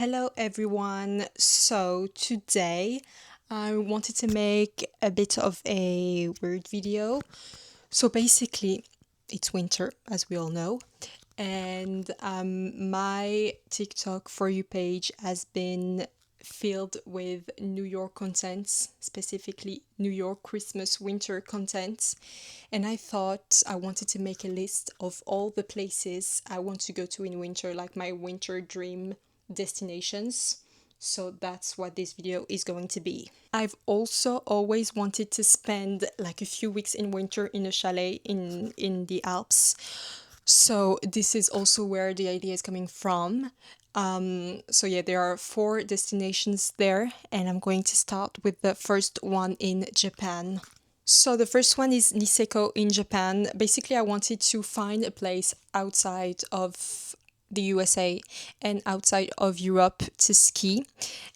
Hello everyone. So today I wanted to make a bit of a weird video. So basically, it's winter, as we all know, and my TikTok For You page has been filled with New York content, specifically New York Christmas winter content. And I thought I wanted to make a list of all the places I want to go to in winter, like my winter dream destinations. So that's what this video is going to be. I've also always wanted to spend like a few weeks in winter in a chalet in the Alps. So this is also where the idea is coming from. So yeah, there are four destinations there, and I'm going to start with the first one in Japan. So the first one is Niseko in Japan. Basically, I wanted to find a place outside of the USA and outside of Europe to ski.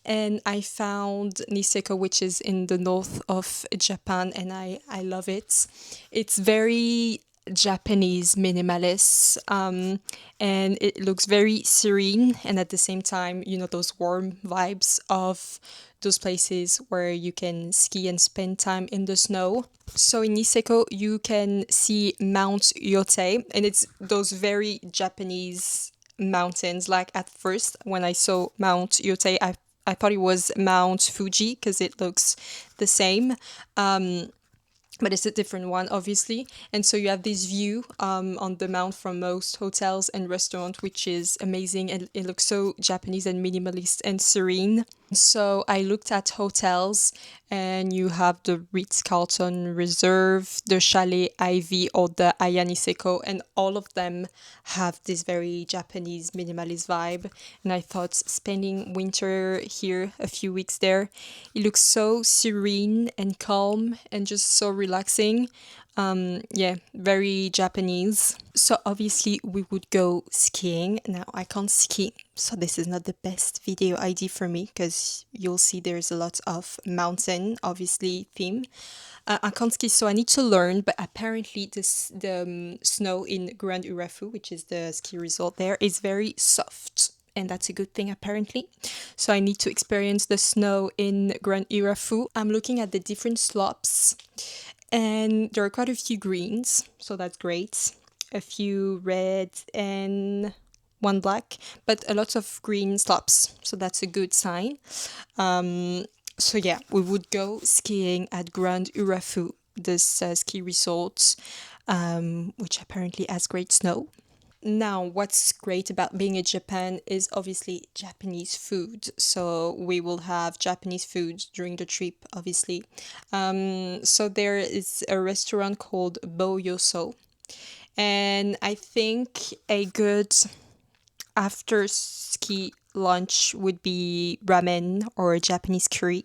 And I found Niseko, which is in the north of Japan, and I love it. It's very Japanese minimalist, and it looks very serene, and at the same time, those warm vibes of those places where you can ski and spend time in the snow. So in Niseko, you can see Mount Yote, and it's those very Japanese mountains. Like at first, when I saw Mount Yote, I thought it was Mount Fuji because it looks the same. But it's a different one, obviously. And so you have this view on the mount from most hotels and restaurants, which is amazing. And it looks so Japanese and minimalist and serene. So I looked at hotels, and you have the Ritz-Carlton Reserve, the Chalet Ivy, or the Aya Niseko, and all of them have this very Japanese minimalist vibe. And I thought spending winter here, a few weeks there, it looks so serene and calm and just so relaxing. Yeah, very Japanese. So obviously we would go skiing. Now I can't ski, so this is not the best video idea for me because you'll see there's a lot of mountain, obviously, theme. I can't ski, so I need to learn. But apparently, the snow in Grand Urafu, which is the ski resort there, is very soft, and that's a good thing apparently. So I need to experience the snow in Grand Urafu. I'm looking at the different slopes, and there are quite a few greens, so that's great. A few red and one black, but a lot of green slopes, so that's a good sign. So yeah, we would go skiing at Grand Urafu, this ski resort, which apparently has great snow. Now, what's great about being in Japan is obviously Japanese food. So we will have Japanese food during the trip, obviously. So there is a restaurant called Boyoso, and I think a good after ski lunch would be ramen or Japanese curry,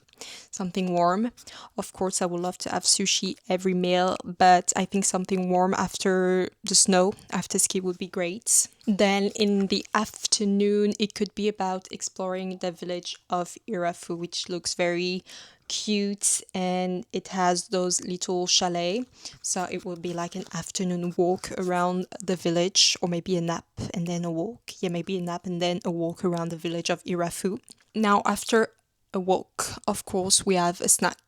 something warm. Of course, I would love to have sushi every meal, but I think something warm after the snow, after ski, would be great. Then in the afternoon, it could be about exploring the village of Irafu, which looks very cute, and it has those little chalet, so it will be like an afternoon walk around the village, or maybe a nap and then a walk. Yeah, maybe a nap and then a walk around the village of Irafu. Now after a walk, of course, we have a snack.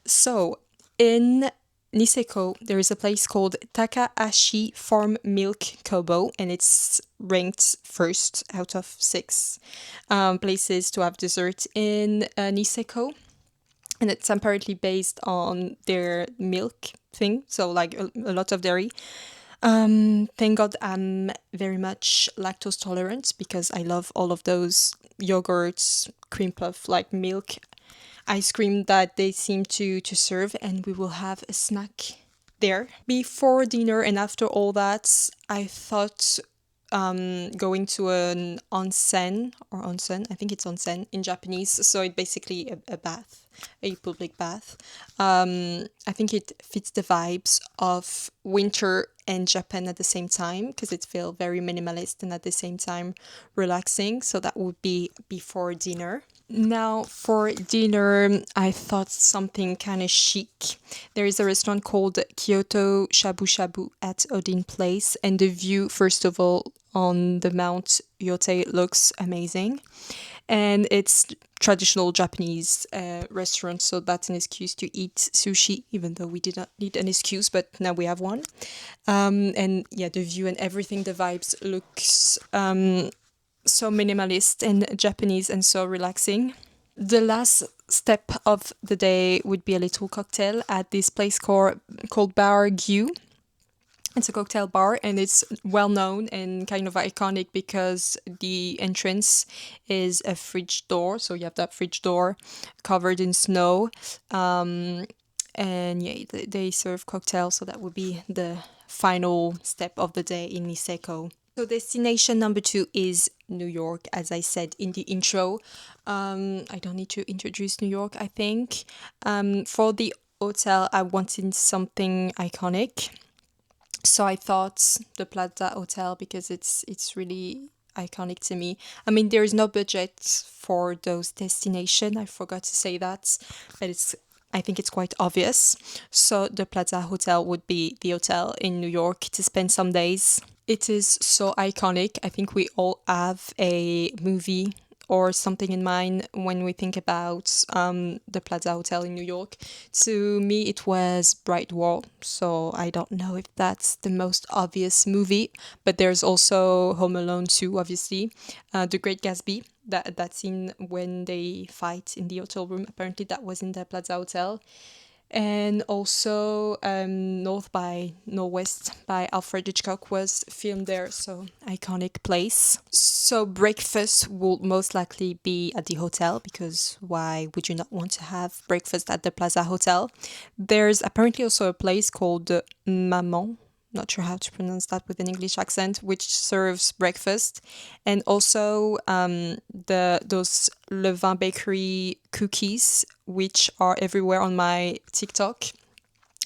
So in Niseko, there is a place called Takahashi Farm Milk Kobo, and it's ranked first out of six places to have dessert in Niseko. And it's apparently based on their milk thing, so like a lot of dairy. Thank God I'm very much lactose tolerant because I love all of those yogurts, cream puff, like milk ice cream that they seem to serve, and we will have a snack there. Before dinner and after all that, I thought going to an onsen, or onsen, I think it's onsen in Japanese, so it's basically a bath. a public bath. I think it fits the vibes of winter and Japan at the same time because it feels very minimalist and at the same time relaxing. So that would be before dinner. Now, for dinner, I thought something kind of chic. There is a restaurant called Kyoto Shabu Shabu at Odin Place, and the view, first of all, on the Mount Yote looks amazing. And it's traditional Japanese restaurant, so that's an excuse to eat sushi, even though we did not need an excuse, but now we have one. And yeah, the view and everything, the vibes looks so minimalist and Japanese and so relaxing. The last step of the day would be a little cocktail at this place called Bar Gu. It's a cocktail bar and it's well known and kind of iconic because the entrance is a fridge door. So you have that fridge door covered in snow. And yeah, they serve cocktails. So that would be the final step of the day in Niseko. So destination number 2 is New York, as I said in the intro. I don't need to introduce New York, I think. For the hotel, I wanted something iconic. So I thought the Plaza Hotel because it's really iconic to me. I mean, there is no budget for those destinations. I forgot to say that, but I think it's quite obvious. So the Plaza Hotel would be the hotel in New York to spend some days. It is so iconic. I think we all have a movie or something in mind when we think about the Plaza Hotel in New York. To me, it was Bright Wall, so I don't know if that's the most obvious movie, but there's also Home Alone 2, obviously, The Great Gatsby. That scene when they fight in the hotel room, apparently that was in the Plaza Hotel. And also North by Northwest by Alfred Hitchcock was filmed there, so iconic place. So breakfast will most likely be at the hotel because why would you not want to have breakfast at the Plaza Hotel? There's apparently also a place called Maman, not sure how to pronounce that with an English accent, which serves breakfast, and also those Le Vin Bakery cookies, which are everywhere on my TikTok.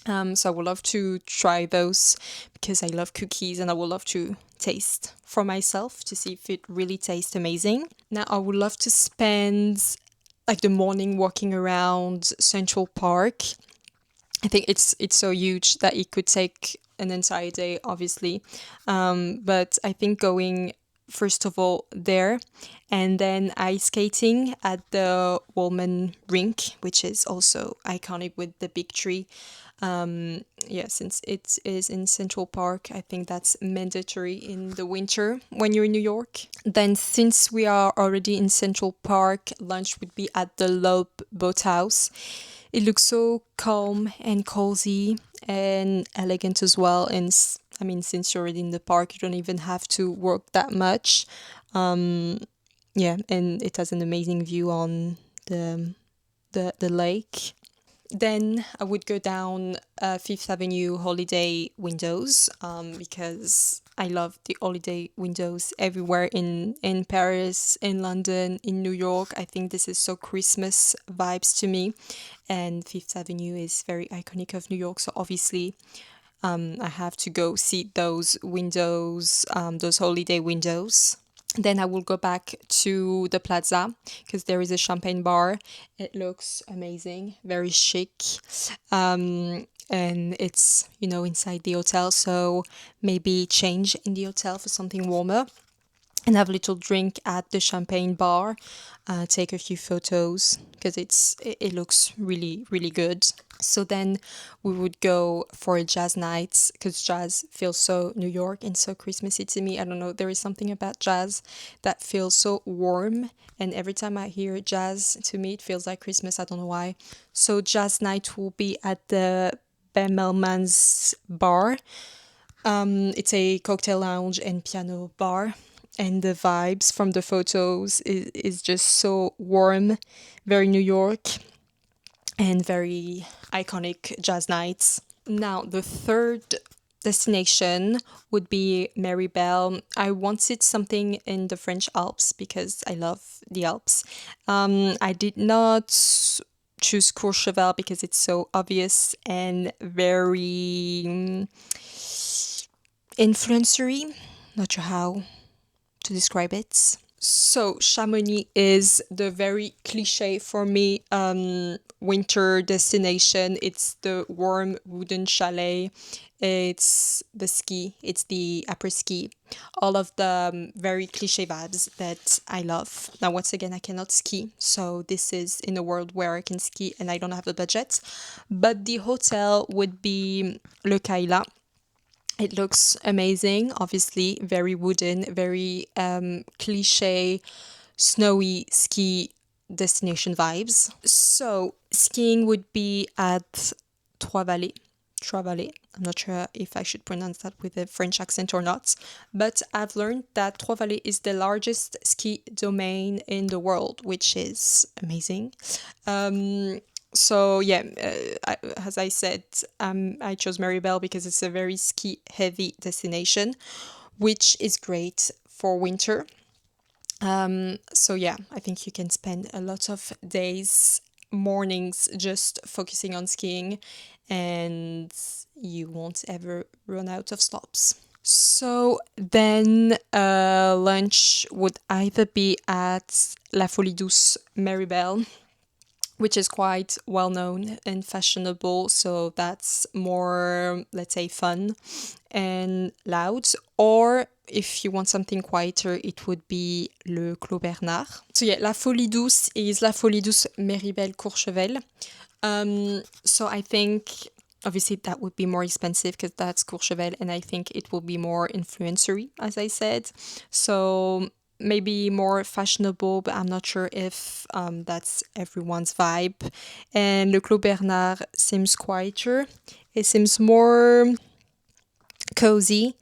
So I would love to try those because I love cookies and I would love to taste for myself to see if it really tastes amazing. Now I would love to spend like the morning walking around Central Park. I think it's so huge that it could take an entire day, obviously. But I think going first of all there and then ice skating at the Woolman Rink, which is also iconic with the big tree. Yeah, since it is in Central Park, I think that's mandatory in the winter when you're in New York. Then, since we are already in Central Park, lunch would be at the Loeb Boathouse. It looks so calm and cozy and elegant as well. And I mean, since you're already in the park, you don't even have to work that much. Yeah, and it has an amazing view on the lake. Then I would go down Fifth Avenue holiday windows because I love the holiday windows everywhere in Paris, in London, in New York. I think this is so Christmas vibes to me. And Fifth Avenue is very iconic of New York. So obviously I have to go see those windows, those holiday windows. Then I will go back to the plaza because there is a champagne bar. It looks amazing, very chic. And it's, inside the hotel. So maybe change in the hotel for something warmer and have a little drink at the champagne bar. Take a few photos because it looks really, really good. So then we would go for a jazz night because jazz feels so New York and so Christmassy to me. I don't know, there is something about jazz that feels so warm. And every time I hear jazz, to me, it feels like Christmas. I don't know why. So jazz night will be at the Bemelman's bar. It's a cocktail lounge and piano bar. And the vibes from the photos is just so warm, very New York and very iconic jazz nights. Now, the third destination would be Méribel. I wanted something in the French Alps because I love the Alps. I did not choose Courchevel because it's so obvious and very influencery. Not sure how to describe it. So Chamonix is the very cliche for me winter destination. It's the warm wooden chalet. It's the ski. It's the après ski. All of the very cliche vibes that I love. Now, once again, I cannot ski, so this is in a world where I can ski and I don't have the budget. But the hotel would be Le Kaila. It looks amazing, obviously, very wooden, very cliche, snowy ski destination vibes. So, skiing would be at Trois-Vallées. Trois-Vallées. I'm not sure if I should pronounce that with a French accent or not, but I've learned that Trois-Vallées is the largest ski domain in the world, which is amazing. So yeah, as I said, I chose Méribel because it's a very ski heavy destination, which is great for winter. So yeah, I think you can spend a lot of days, mornings just focusing on skiing, and you won't ever run out of stops. So then lunch would either be at La Folie Douce Méribel, which is quite well known and fashionable, so that's more, let's say, fun and loud. Or if you want something quieter, it would be Le Clos Bernard. So yeah, La Folie Douce is La Folie Douce Méribel Courchevel. So I think obviously that would be more expensive because that's Courchevel, and I think it will be more influencery, as I said. So maybe more fashionable, but I'm not sure if that's everyone's vibe. And Le Clos Bernard seems quieter. It seems more cozy,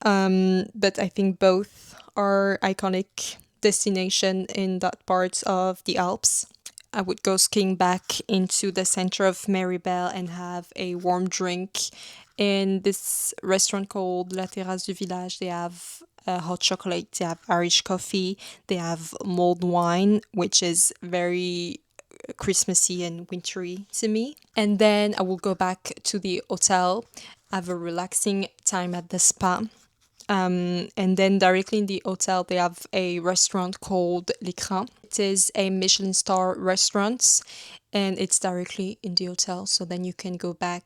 but I think both are iconic destination in that part of the Alps. I would go skiing back into the center of Méribel and have a warm drink in this restaurant called La Terrasse du Village. They have hot chocolate, they have Irish coffee, they have mulled wine, which is very Christmassy and wintry to me. And then I will go back to the hotel, have a relaxing time at the spa. And then directly in the hotel, they have a restaurant called L'Écran. It is a Michelin star restaurant and it's directly in the hotel. So then you can go back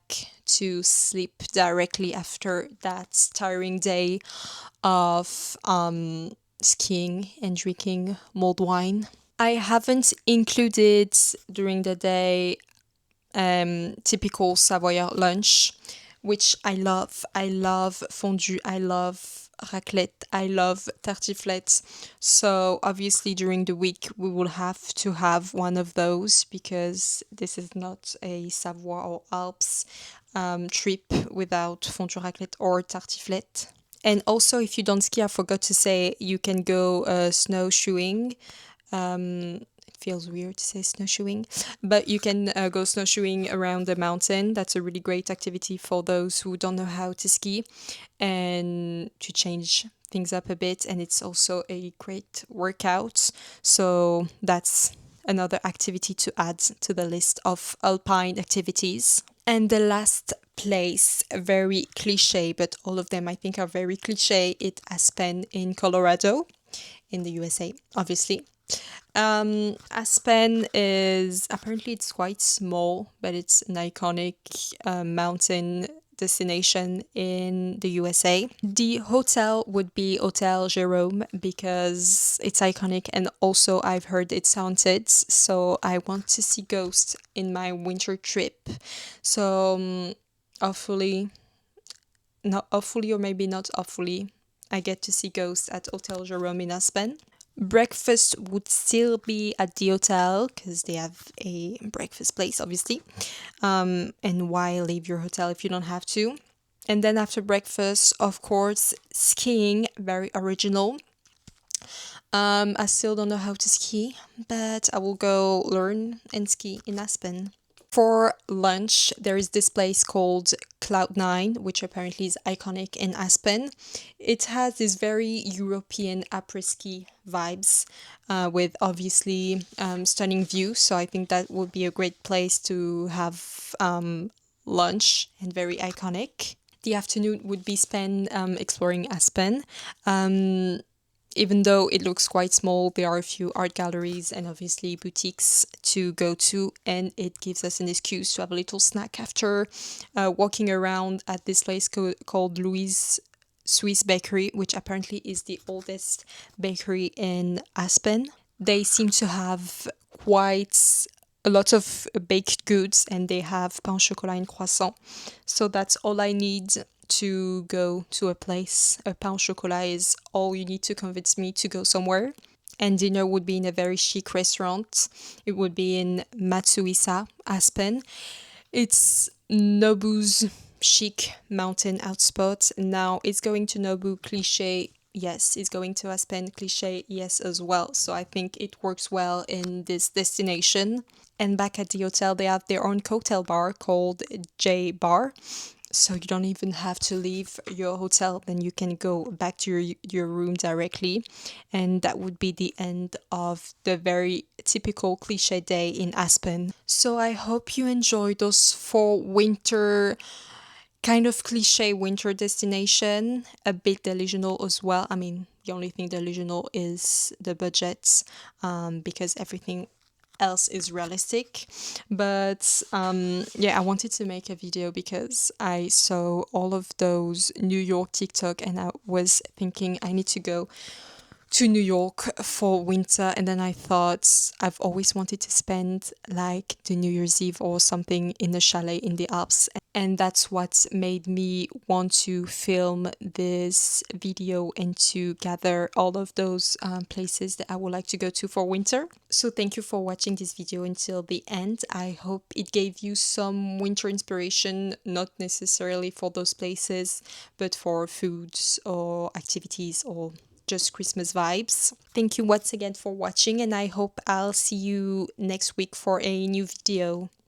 to sleep directly after that tiring day of skiing and drinking mulled wine. I haven't included during the day typical Savoyard lunch, which I love. I love fondue, I love raclette, I love tartiflette. So obviously during the week we will have to have one of those because this is not a Savoie or Alps trip without fondue raclette or tartiflette. And also, if you don't ski, I forgot to say you can go snowshoeing. It feels weird to say snowshoeing, but you can go snowshoeing around the mountain. That's a really great activity for those who don't know how to ski and to change things up a bit. And it's also a great workout. So that's another activity to add to the list of alpine activities. And the last place, very cliche, but all of them I think are very cliche, it's Aspen in Colorado, in the USA, obviously. Aspen is apparently it's quite small, but it's an iconic mountain destination in the USA. The hotel would be Hotel Jerome because it's iconic and also I've heard it's haunted, so I want to see ghosts in my winter trip. So hopefully, not hopefully or maybe not hopefully, I get to see ghosts at Hotel Jerome in Aspen. Breakfast would still be at the hotel because they have a breakfast place, obviously. And why leave your hotel if you don't have to? And then after breakfast, of course, skiing, very original. I still don't know how to ski, but I will go learn and ski in Aspen. For lunch, there is this place called Cloud9, which apparently is iconic in Aspen. It has this very European après-ski vibes, with obviously stunning views. So I think that would be a great place to have lunch, and very iconic. The afternoon would be spent exploring Aspen. Um, Even though it looks quite small, there are a few art galleries and obviously boutiques to go to, and it gives us an excuse to have a little snack after walking around at this place called Louise Swiss Bakery, which apparently is the oldest bakery in Aspen. They seem to have quite a lot of baked goods, and they have pain au chocolat and croissant. So that's all I need to go to a place. A pain au chocolat is all you need to convince me to go somewhere. And dinner would be in a very chic restaurant. It would be in Matsuisa, Aspen. It's Nobu's chic mountain outspot. Now it's going to Nobu cliche. Yes, it's going to Aspen cliche. Yes, as well. So I think it works well in this destination. And back at the hotel, they have their own cocktail bar called J Bar. So you don't even have to leave your hotel, then you can go back to your room directly. And that would be the end of the very typical cliche day in Aspen. So I hope you enjoy those 4 winter kind of cliche winter destination, a bit delusional as well. I mean, the only thing delusional is the budget, because everything else is realistic. But yeah, I wanted to make a video because I saw all of those New York TikTok, and I was thinking I need to go to New York for winter. And then I thought I've always wanted to spend like the New Year's Eve or something in a chalet in the Alps. And that's what made me want to film this video and to gather all of those places that I would like to go to for winter. So thank you for watching this video until the end. I hope it gave you some winter inspiration, not necessarily for those places, but for foods or activities or just Christmas vibes. Thank you once again for watching, and I hope I'll see you next week for a new video.